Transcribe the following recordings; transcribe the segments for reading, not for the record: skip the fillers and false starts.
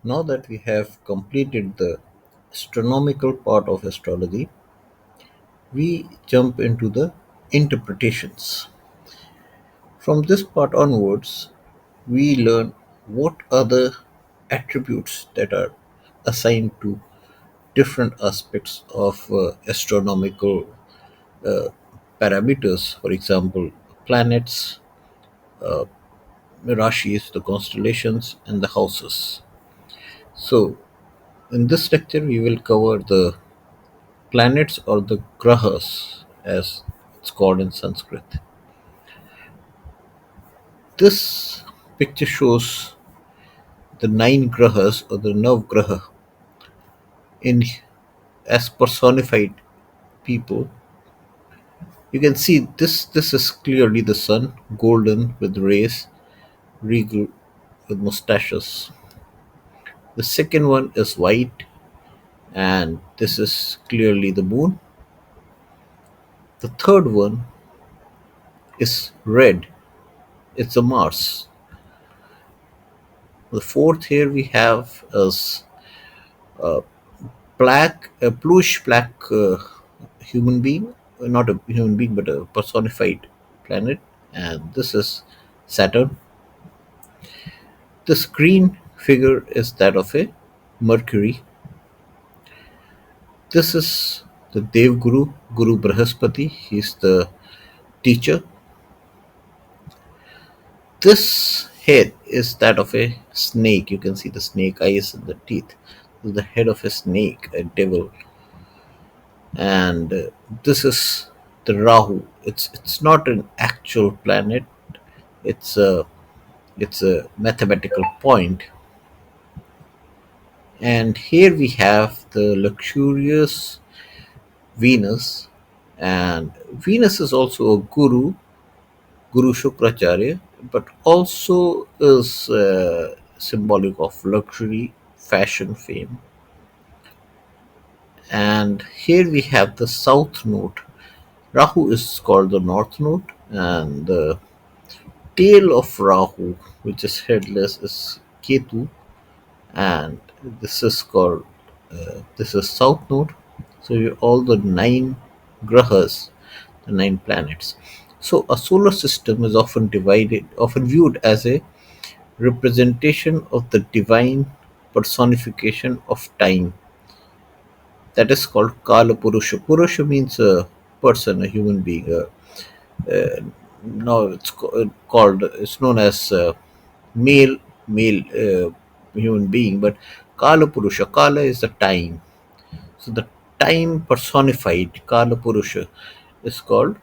Now that we have completed the astronomical part of astrology, we jump into the interpretations. From this part onwards, we learn what are the attributes that are assigned to different aspects of astronomical uh, parameters. For example, planets, rashis, the constellations, and the houses. So, in this lecture, we will cover the planets or the grahas, as it's called in Sanskrit. This picture shows the nine grahas or the Navgraha in as personified people. You can see this is clearly the sun, golden with rays, regal with mustaches. The second one is white, and this is clearly the moon. The third one is red, it's a Mars. The fourth here we have is black, a bluish black human being, not a human being, but a personified planet, and this is Saturn. This green figure is that of a Mercury. This is the Dev Guru, Guru Brahaspati. He's the teacher. This head is that of a snake. You can see the snake eyes and the teeth. This is the head of a snake, a devil, and this is the Rahu. It's not an actual planet. It's a mathematical point. And here we have the luxurious Venus, and Venus is also a guru, Guru Shukracharya, but also is symbolic of luxury, fashion, fame. And here we have the south node. Rahu is called the north node, and the tail of Rahu, which is headless, is Ketu, and this is called this is south node. So all the nine grahas, the nine planets. So a solar system is often viewed as a representation of the divine personification of time. That is called Kala Purusha. Purusha means a person, a human being. Uh, Now called, it's known as male human being, but Kala Purusha. Kala is the time. So the time personified Kala Purusha is called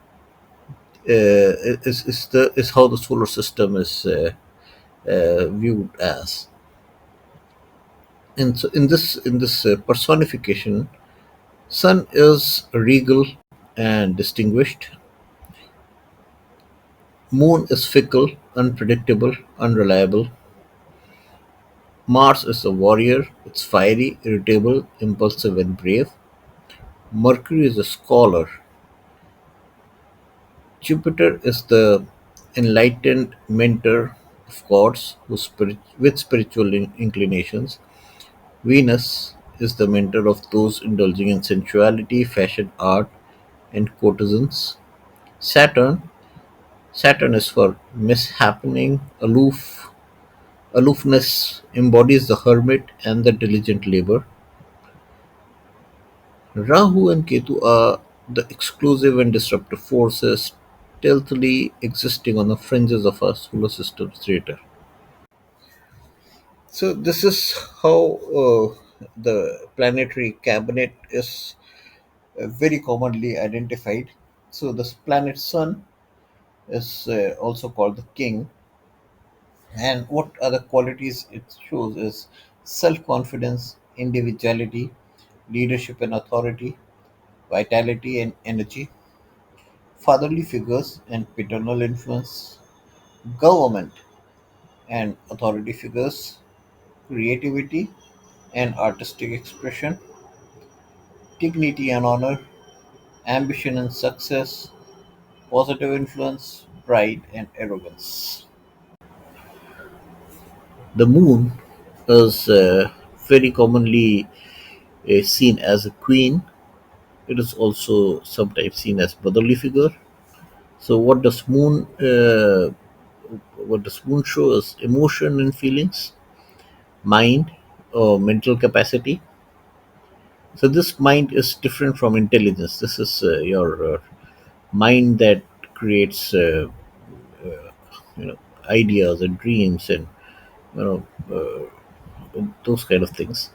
is how the solar system is viewed as. And so in this personification, Sun is regal and distinguished. Moon is fickle, unpredictable, unreliable. Mars is a warrior. It's fiery, irritable, impulsive, and brave. Mercury is a scholar. Jupiter is the enlightened mentor of gods with spiritual inclinations. Venus is the mentor of those indulging in sensuality, fashion, art, and courtesans. Saturn Saturn is for mishappening, aloofness, embodies the hermit and the diligent labor. Rahu and Ketu are the exclusive and disruptive forces stealthily existing on the fringes of our solar system's theater. So this is how the planetary cabinet is very commonly identified. So this planet Sun is also called the king, and what other qualities it shows is self-confidence, individuality, leadership and authority, vitality and energy, fatherly figures and paternal influence, government and authority figures, creativity and artistic expression, dignity and honor, ambition and success, positive influence, pride and arrogance. The moon. is very commonly seen as a queen. It is also sometimes seen as motherly figure. So what does moon show is emotion and feelings, mind or mental capacity. So this mind is different from intelligence. This is your mind that creates you know ideas and dreams and you know those kind of things.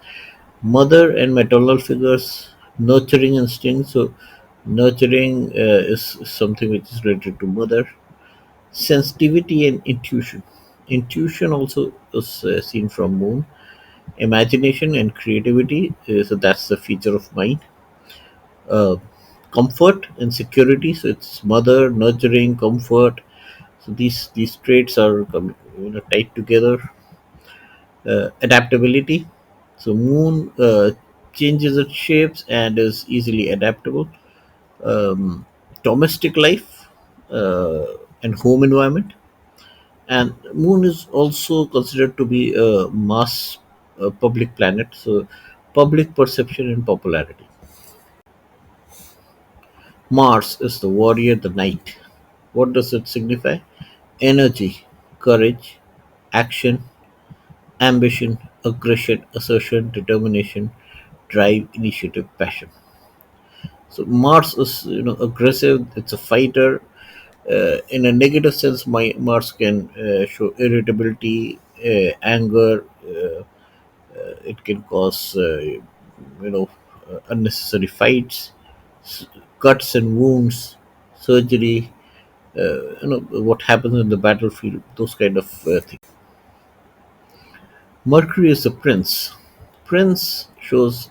Mother and maternal figures, nurturing instinct. So nurturing is something which is related to mother. Sensitivity and intuition. Intuition also is seen from moon. Imagination and creativity. So that's the feature of mind. uh, Comfort and security. So it's mother, nurturing, comfort. So these traits are tied together. Adaptability. So moon changes its shapes and is easily adaptable. Um, Domestic life and home environment. And moon is also considered to be a mass public planet. So public perception and popularity. Mars is the warrior, the knight. What does it signify? Energy, courage, action, ambition, aggression, assertion, determination, drive, initiative, passion. So Mars is aggressive. It's a fighter. In a negative sense, Mars can show irritability, anger. It can cause unnecessary fights, s- cuts and wounds, surgery. What happens in the battlefield. Those kind of things. Mercury is the prince. Prince shows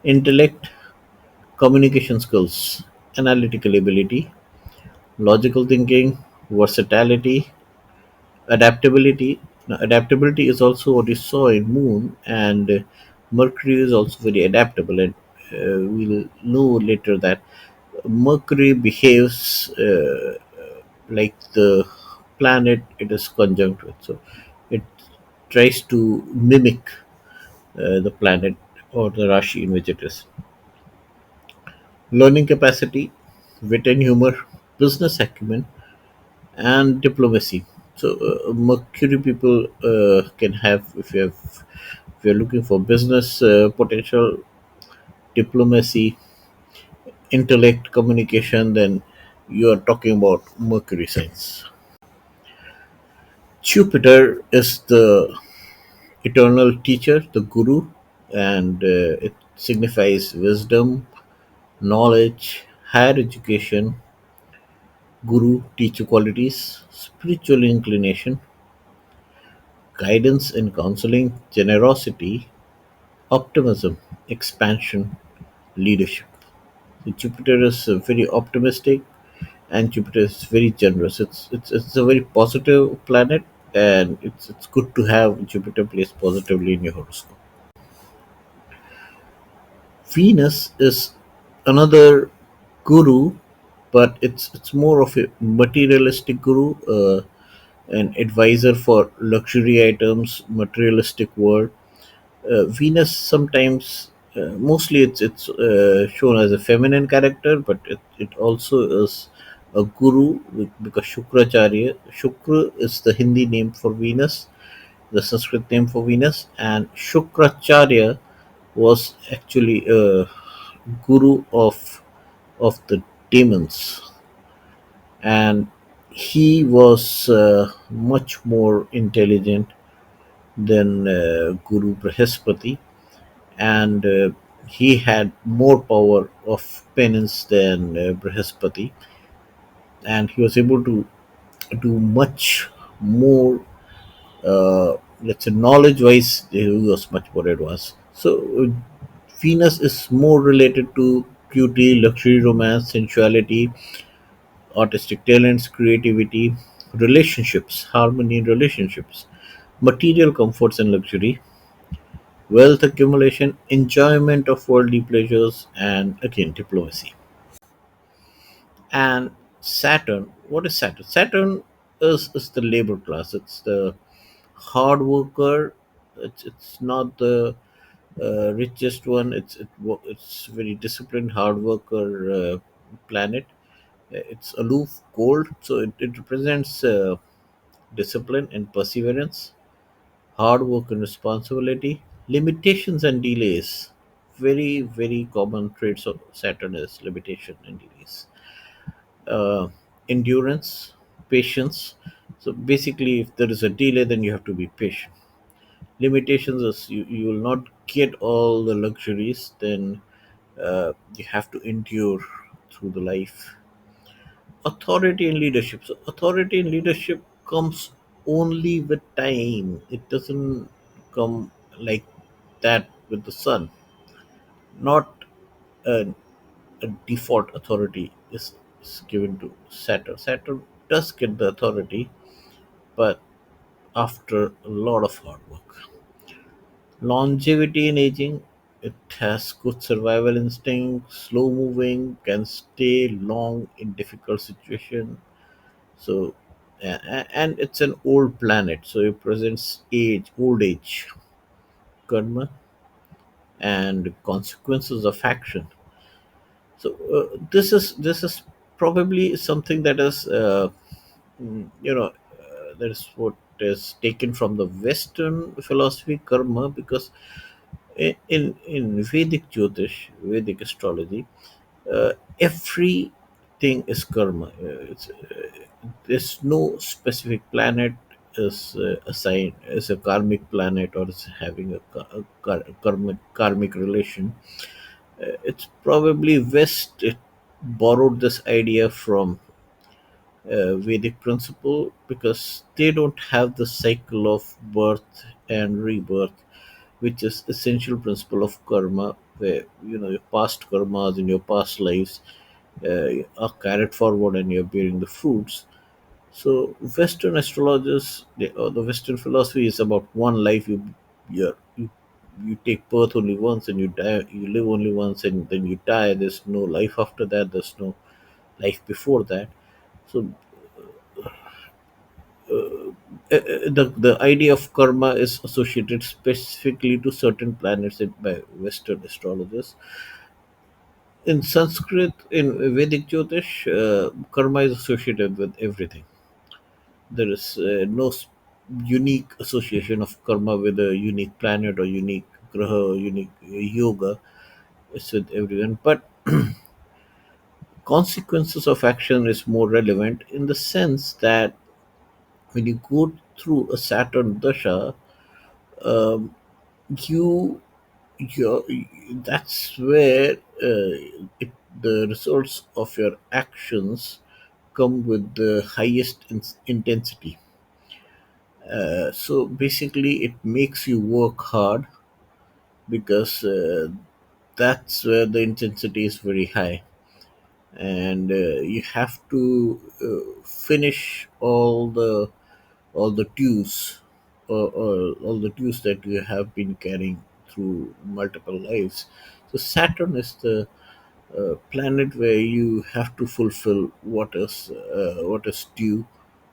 intellect, communication skills, analytical ability, logical thinking, versatility, adaptability. Now, adaptability is also what you saw in Moon, and Mercury is also very adaptable. And we'll know later that Mercury behaves like the planet it is conjunct with. So it tries to mimic the planet or the Rashi in which it is. Learning capacity, wit and humor, business acumen, and diplomacy. So Mercury people can have if you're looking for business potential, diplomacy, intellect, communication, then you are talking about Mercury signs. Jupiter is the eternal teacher, the guru, and it signifies wisdom, knowledge, higher education, guru, teacher qualities, spiritual inclination, guidance and counseling, generosity, optimism, expansion, leadership. So Jupiter is very optimistic and Jupiter is very generous. It's a very positive planet, and it's good to have Jupiter placed positively in your horoscope. Venus is another guru, but it's more of a materialistic guru, an advisor for luxury items, materialistic world. Venus sometimes, mostly it's shown as a feminine character, but it also is a guru because Shukracharya. Shukra is the Hindi name for Venus, the Sanskrit name for Venus, and Shukracharya was actually a guru of the demons, and he was much more intelligent than Guru Brihaspati, and he had more power of penance than Brihaspati, and he was able to do much more. Let's say knowledge-wise, he was much more advanced. So Venus is more related to beauty, luxury, romance, sensuality, artistic talents, creativity, relationships, harmony in relationships, material comforts and luxury, wealth accumulation, enjoyment of worldly pleasures, and again diplomacy. And Saturn, what is Saturn? Saturn is the labor class. It's the hard worker, It's not the richest one. It's very disciplined, hard worker planet. It's aloof, cold, so it represents discipline and perseverance, hard work and responsibility, limitations and delays. Very, very common traits of Saturn is limitation and delays. Uh, Endurance, patience. So basically, if there is a delay, then you have to be patient. Limitations is you will not get all the luxuries, then you have to endure through the life. Authority and leadership. So authority and leadership comes only with time. It doesn't come like that with the sun. Not a, a default authority is given to Saturn. Saturn does get the authority, but after a lot of hard work. Longevity in aging. It has good survival instinct, slow moving, can stay long in difficult situation. So, and it's an old planet, so it presents old age, karma, and consequences of action. So this is probably something that is, that is what is taken from the Western philosophy, karma, because in Vedic Jyotish, Vedic astrology, everything is karma. There's no specific planet is assigned as a karmic planet or is having karmic relation. It's probably West it borrowed this idea from Vedic principle because they don't have the cycle of birth and rebirth, which is essential principle of karma, where your past karmas in your past lives are carried forward and you're bearing the fruits. So Western astrologers, the Western philosophy is about one life. You take birth only once and you die. You live only once and then you die. There's no life after that. There's no life before that. So the idea of karma is associated specifically to certain planets by Western astrologers. In Sanskrit, in Vedic Jyotish, karma is associated with everything. There is no unique association of karma with a unique planet or unique graha or unique yoga. It's with everyone. But consequences of action is more relevant in the sense that when you go through a Saturn dasha, um, you you that's where it, the results of your actions come with the highest intensity. So basically it makes you work hard because that's where the intensity is very high, and you have to finish all the dues, or all the dues that you have been carrying through multiple lives. So Saturn is the planet where you have to fulfill what is due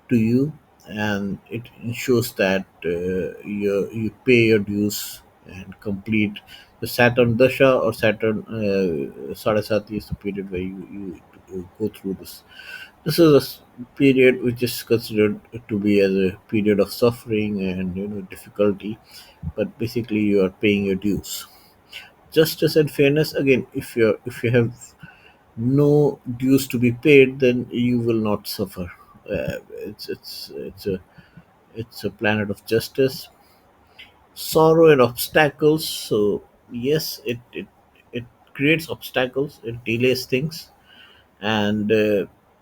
to you, and it ensures that you pay your dues and complete the Saturn dasha or Saturn Sarasati is the period where you go through this. This is period which is considered to be as a period of suffering and difficulty, but basically you are paying your dues. Justice and fairness, again, if you have no dues to be paid, then you will not suffer. It's a planet of justice, sorrow and obstacles. So yes, it creates obstacles, it delays things, and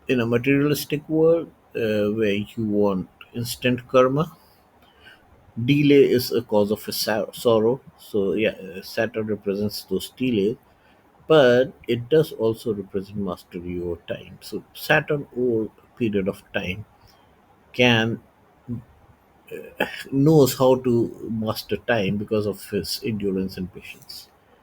in a materialistic world where you want instant karma, delay is a cause of a sorrow. So yeah, Saturn represents those delays, but it does also represent mastery over time. So Saturn over a period of time can knows how to master time because of his endurance and patience.